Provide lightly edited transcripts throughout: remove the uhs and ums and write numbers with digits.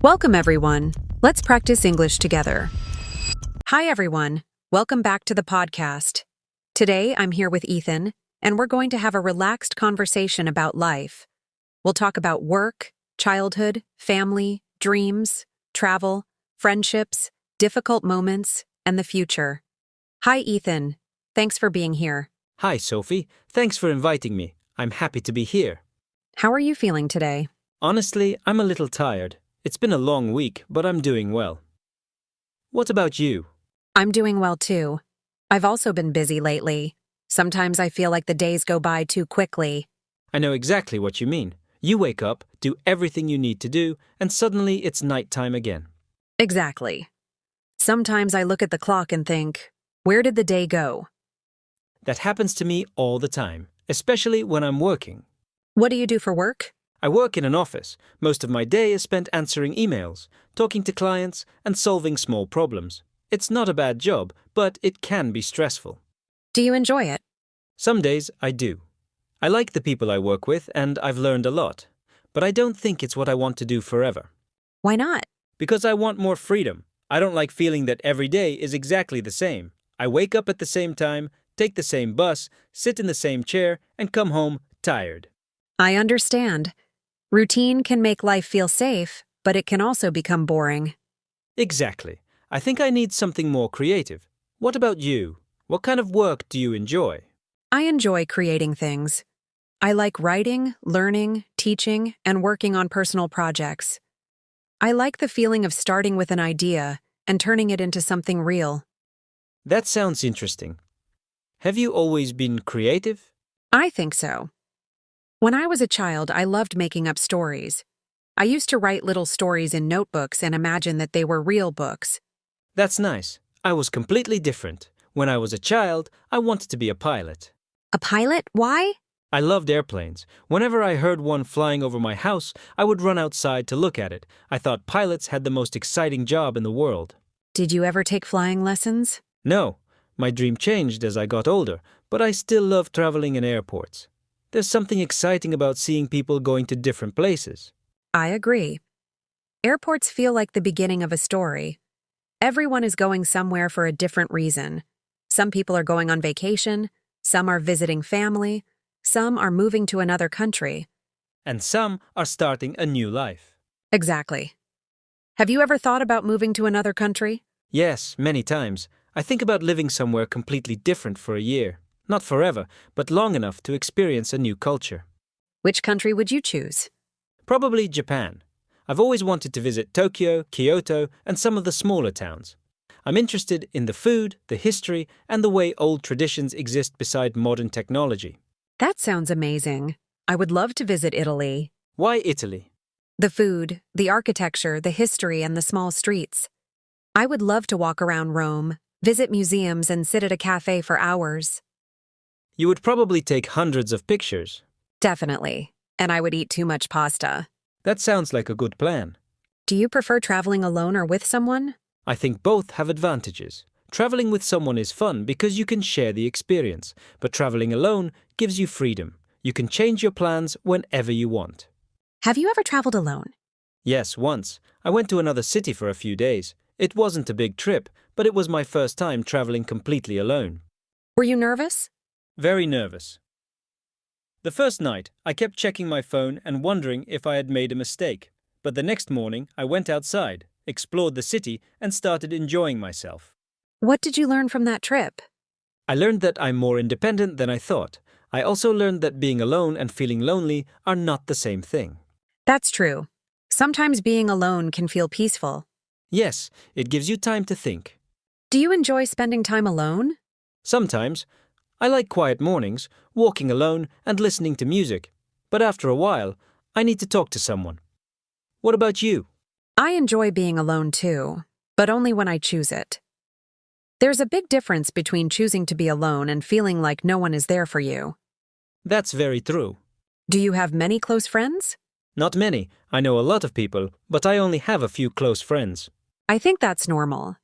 Welcome, everyone. Let's practice English together. Hi, everyone. Welcome back to the podcast. Today, I'm here with Ethan, and we're going to have a relaxed conversation about life. We'll talk about work, childhood, family, dreams, travel, friendships, difficult moments, and the future. Hi, Ethan. Thanks for being here. Hi, Sophie. Thanks for inviting me. I'm happy to be here. How are you feeling today? Honestly, I'm a little tired. It's been a long week, but I'm doing well. What about you? I'm doing well, too. I've also been busy lately. Sometimes I feel like the days go by too quickly. I know exactly what you mean. You wake up, do everything you need to do, and suddenly it's nighttime again. Exactly. Sometimes I look at the clock and think, where did the day go? That happens to me all the time, especially when I'm working. What do you do for work? I work in an office. Most of my day is spent answering emails, talking to clients, and solving small problems. It's not a bad job, but it can be stressful. Do you enjoy it? Some days I do. I like the people I work with, and I've learned a lot. But I don't think it's what I want to do forever. Why not? Because I want more freedom. I don't like feeling that every day is exactly the same. I wake up at the same time, take the same bus, sit in the same chair, and come home tired. I understand. Routine can make life feel safe, but it can also become boring. Exactly. I think I need something more creative. What about you? What kind of work do you enjoy? I enjoy creating things. I like writing, learning, teaching, and working on personal projects. I like the feeling of starting with an idea and turning it into something real. That sounds interesting. Have you always been creative? I think so. When I was a child, I loved making up stories. I used to write little stories in notebooks and imagine that they were real books. That's nice. I was completely different. When I was a child, I wanted to be a pilot. A pilot? Why? I loved airplanes. Whenever I heard one flying over my house, I would run outside to look at it. I thought pilots had the most exciting job in the world. Did you ever take flying lessons? No, my dream changed as I got older, but I still love traveling in airports. There's something exciting about seeing people going to different places. I agree. Airports feel like the beginning of a story. Everyone is going somewhere for a different reason. Some people are going on vacation, some are visiting family, some are moving to another country. And some are starting a new life. Exactly. Have you ever thought about moving to another country? Yes, many times. I think about living somewhere completely different for a year. Not forever, but long enough to experience a new culture. Which country would you choose? Probably Japan. I've always wanted to visit Tokyo, Kyoto, and some of the smaller towns. I'm interested in the food, the history, and the way old traditions exist beside modern technology. That sounds amazing. I would love to visit Italy. Why Italy? The food, the architecture, the history, and the small streets. I would love to walk around Rome, visit museums, and sit at a cafe for hours. You would probably take hundreds of pictures. Definitely. And I would eat too much pasta. That sounds like a good plan. Do you prefer traveling alone or with someone? I think both have advantages. Traveling with someone is fun because you can share the experience, but traveling alone gives you freedom. You can change your plans whenever you want. Have you ever traveled alone? Yes, once. I went to another city for a few days. It wasn't a big trip, but it was my first time traveling completely alone. Were you nervous? Very nervous. The first night, I kept checking my phone and wondering if I had made a mistake. But the next morning, I went outside, explored the city, and started enjoying myself. What did you learn from that trip? I learned that I'm more independent than I thought. I also learned that being alone and feeling lonely are not the same thing. That's true. Sometimes being alone can feel peaceful. Yes, it gives you time to think. Do you enjoy spending time alone? Sometimes, I like quiet mornings, walking alone, and listening to music. But after a while, I need to talk to someone. What about you? I enjoy being alone too, but only when I choose it. There's a big difference between choosing to be alone and feeling like no one is there for you. That's very true. Do you have many close friends? Not many. I know a lot of people, but I only have a few close friends. I think that's normal.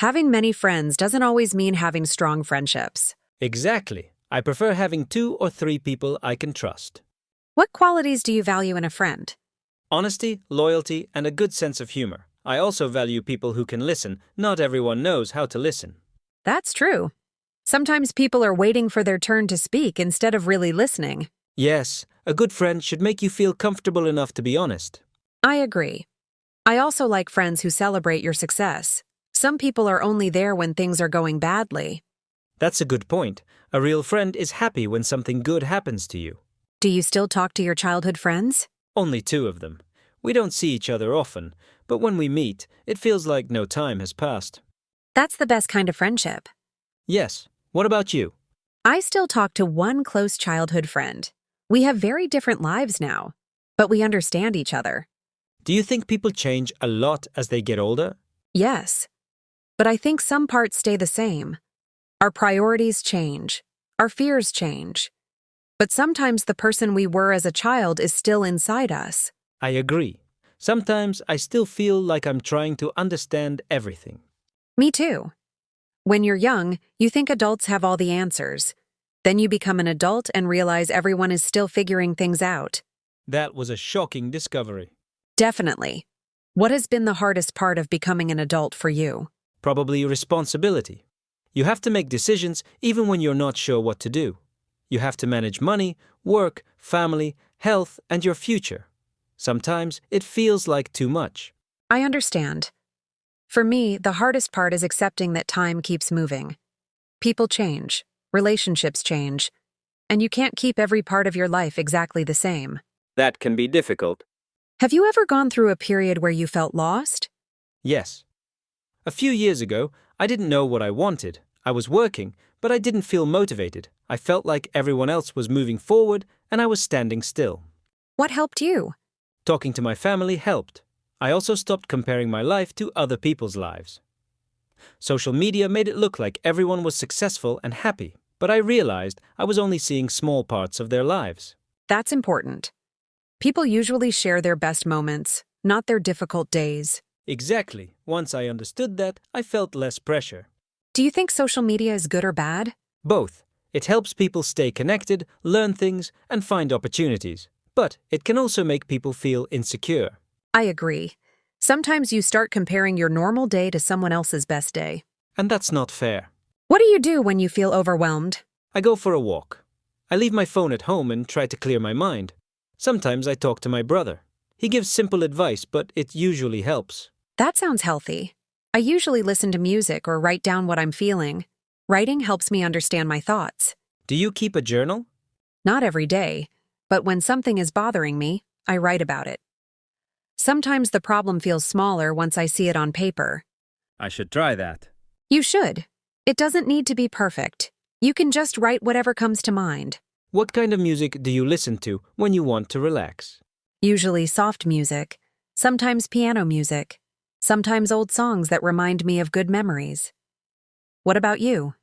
Having many friends doesn't always mean having strong friendships. Exactly. I prefer having 2 or 3 people I can trust. What qualities do you value in a friend? Honesty, loyalty, and a good sense of humor. I also value people who can listen. Not everyone knows how to listen. That's true. Sometimes people are waiting for their turn to speak instead of really listening. Yes, a good friend should make you feel comfortable enough to be honest. I agree. I also like friends who celebrate your success. Some people are only there when things are going badly. That's a good point. A real friend is happy when something good happens to you. Do you still talk to your childhood friends? Only two of them. We don't see each other often, but when we meet, it feels like no time has passed. That's the best kind of friendship. Yes. What about you? I still talk to one close childhood friend. We have very different lives now, but we understand each other. Do you think people change a lot as they get older? Yes, but I think some parts stay the same. Our priorities change. Our fears change. But sometimes the person we were as a child is still inside us. I agree. Sometimes I still feel like I'm trying to understand everything. Me too. When you're young, you think adults have all the answers. Then you become an adult and realize everyone is still figuring things out. That was a shocking discovery. Definitely. What has been the hardest part of becoming an adult for you? Probably responsibility. You have to make decisions even when you're not sure what to do. You have to manage money, work, family, health, and your future. Sometimes it feels like too much. I understand. For me, the hardest part is accepting that time keeps moving. People change, relationships change, and you can't keep every part of your life exactly the same. That can be difficult. Have you ever gone through a period where you felt lost? Yes. A few years ago, I didn't know what I wanted. I was working, but I didn't feel motivated. I felt like everyone else was moving forward and I was standing still. What helped you? Talking to my family helped. I also stopped comparing my life to other people's lives. Social media made it look like everyone was successful and happy, but I realized I was only seeing small parts of their lives. That's important. People usually share their best moments, not their difficult days. Exactly. Once I understood that, I felt less pressure. Do you think social media is good or bad? Both. It helps people stay connected, learn things, and find opportunities. But it can also make people feel insecure. I agree. Sometimes you start comparing your normal day to someone else's best day. And that's not fair. What do you do when you feel overwhelmed? I go for a walk. I leave my phone at home and try to clear my mind. Sometimes I talk to my brother. He gives simple advice, but it usually helps. That sounds healthy. I usually listen to music or write down what I'm feeling. Writing helps me understand my thoughts. Do you keep a journal? Not every day, but when something is bothering me, I write about it. Sometimes the problem feels smaller once I see it on paper. I should try that. You should. It doesn't need to be perfect. You can just write whatever comes to mind. What kind of music do you listen to when you want to relax? Usually soft music, sometimes piano music, sometimes old songs that remind me of good memories. What about you?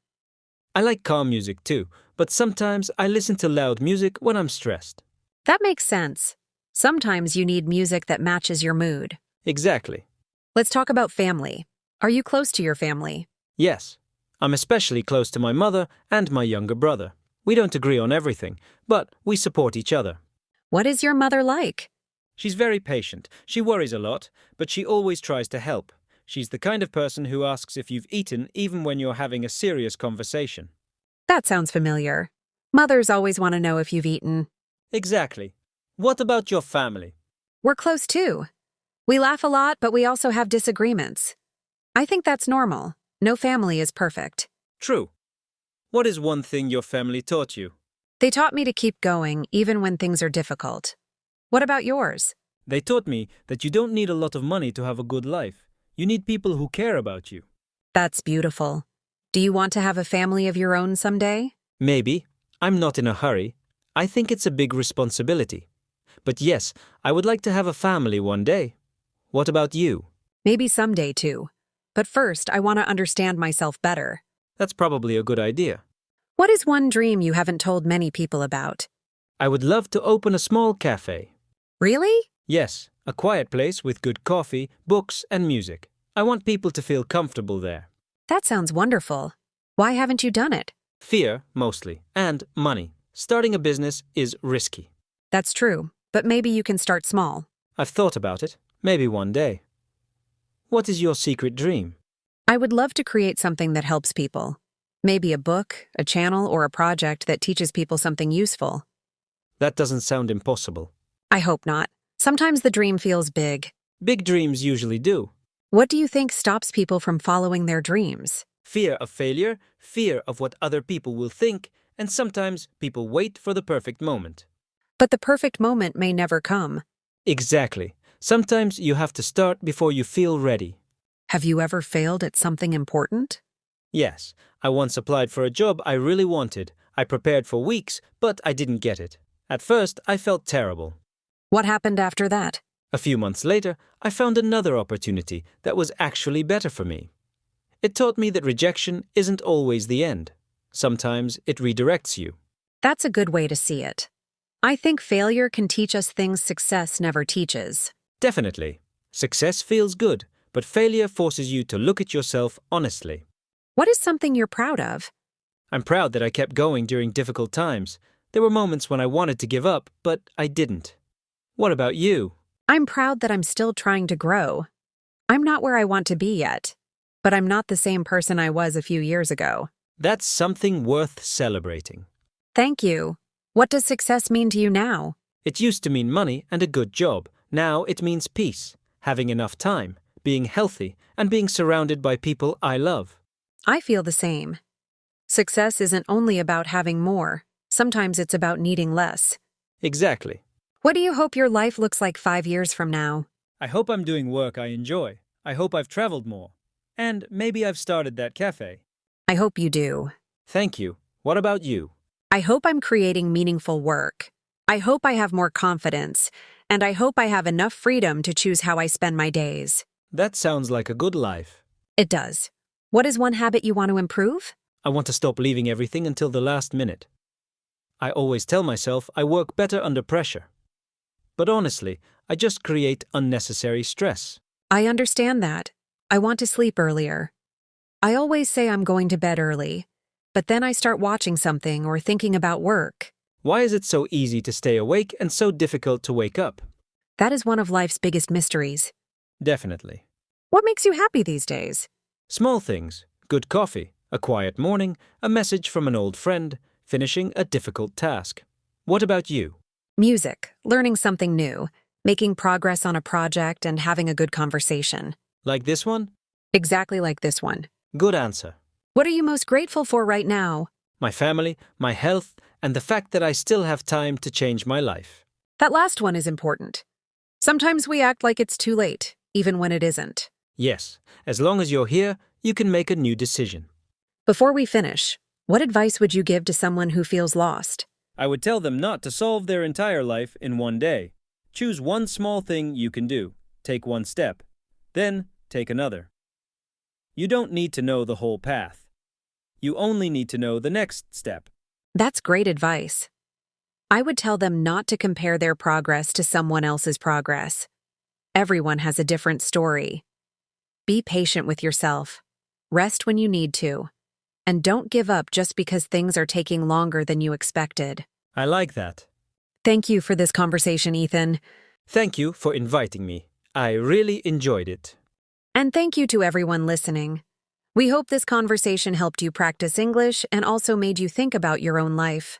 I like calm music too, but sometimes I listen to loud music when I'm stressed. That makes sense. Sometimes you need music that matches your mood. Exactly. Let's talk about family. Are you close to your family? Yes. I'm especially close to my mother and my younger brother. We don't agree on everything, but we support each other. What is your mother like? She's very patient. She worries a lot, but she always tries to help. She's the kind of person who asks if you've eaten even when you're having a serious conversation. That sounds familiar. Mothers always want to know if you've eaten. Exactly. What about your family? We're close too. We laugh a lot, but we also have disagreements. I think that's normal. No family is perfect. True. What is one thing your family taught you? They taught me to keep going even when things are difficult. What about yours? They taught me that you don't need a lot of money to have a good life. You need people who care about you. That's beautiful. Do you want to have a family of your own someday? Maybe. I'm not in a hurry. I think it's a big responsibility. But yes, I would like to have a family one day. What about you? Maybe someday too. But first, I want to understand myself better. That's probably a good idea. What is one dream you haven't told many people about? I would love to open a small cafe. Really? Yes, a quiet place with good coffee, books, and music. I want people to feel comfortable there. That sounds wonderful. Why haven't you done it? Fear, mostly, and money. Starting a business is risky. That's true, but maybe you can start small. I've thought about it. Maybe one day. What is your secret dream? I would love to create something that helps people. Maybe a book, a channel, or a project that teaches people something useful. That doesn't sound impossible. I hope not. Sometimes the dream feels big. Big dreams usually do. What do you think stops people from following their dreams? Fear of failure, fear of what other people will think, and sometimes people wait for the perfect moment. But the perfect moment may never come. Exactly. Sometimes you have to start before you feel ready. Have you ever failed at something important? Yes, I once applied for a job I really wanted. I prepared for weeks, but I didn't get it. At first, I felt terrible. What happened after that? A few months later, I found another opportunity that was actually better for me. It taught me that rejection isn't always the end. Sometimes it redirects you. That's a good way to see it. I think failure can teach us things success never teaches. Definitely. Success feels good, but failure forces you to look at yourself honestly. What is something you're proud of? I'm proud that I kept going during difficult times. There were moments when I wanted to give up, but I didn't. What about you? I'm proud that I'm still trying to grow. I'm not where I want to be yet, but I'm not the same person I was a few years ago. That's something worth celebrating. Thank you. What does success mean to you now? It used to mean money and a good job. Now it means peace, having enough time, being healthy, and being surrounded by people I love. I feel the same. Success isn't only about having more. Sometimes it's about needing less. Exactly. What do you hope your life looks like 5 years from now? I hope I'm doing work I enjoy. I hope I've traveled more. And maybe I've started that cafe. I hope you do. Thank you. What about you? I hope I'm creating meaningful work. I hope I have more confidence. And I hope I have enough freedom to choose how I spend my days. That sounds like a good life. It does. What is one habit you want to improve? I want to stop leaving everything until the last minute. I always tell myself I work better under pressure. But honestly, I just create unnecessary stress. I understand that. I want to sleep earlier. I always say I'm going to bed early, but then I start watching something or thinking about work. Why is it so easy to stay awake and so difficult to wake up? That is one of life's biggest mysteries. Definitely. What makes you happy these days? Small things, good coffee, a quiet morning, a message from an old friend, finishing a difficult task. What about you? Music, learning something new, making progress on a project, and having a good conversation. Like this one? Exactly like this one. Good answer. What are you most grateful for right now? My family, my health, and the fact that I still have time to change my life. That last one is important. Sometimes we act like it's too late, even when it isn't. Yes, as long as you're here, you can make a new decision. Before we finish, what advice would you give to someone who feels lost? I would tell them not to solve their entire life in one day. Choose one small thing you can do. Take one step. Then take another. You don't need to know the whole path. You only need to know the next step. That's great advice. I would tell them not to compare their progress to someone else's progress. Everyone has a different story. Be patient with yourself. Rest when you need to. And don't give up just because things are taking longer than you expected. I like that. Thank you for this conversation, Ethan. Thank you for inviting me. I really enjoyed it. And thank you to everyone listening. We hope this conversation helped you practice English and also made you think about your own life.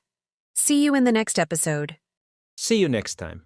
See you in the next episode. See you next time.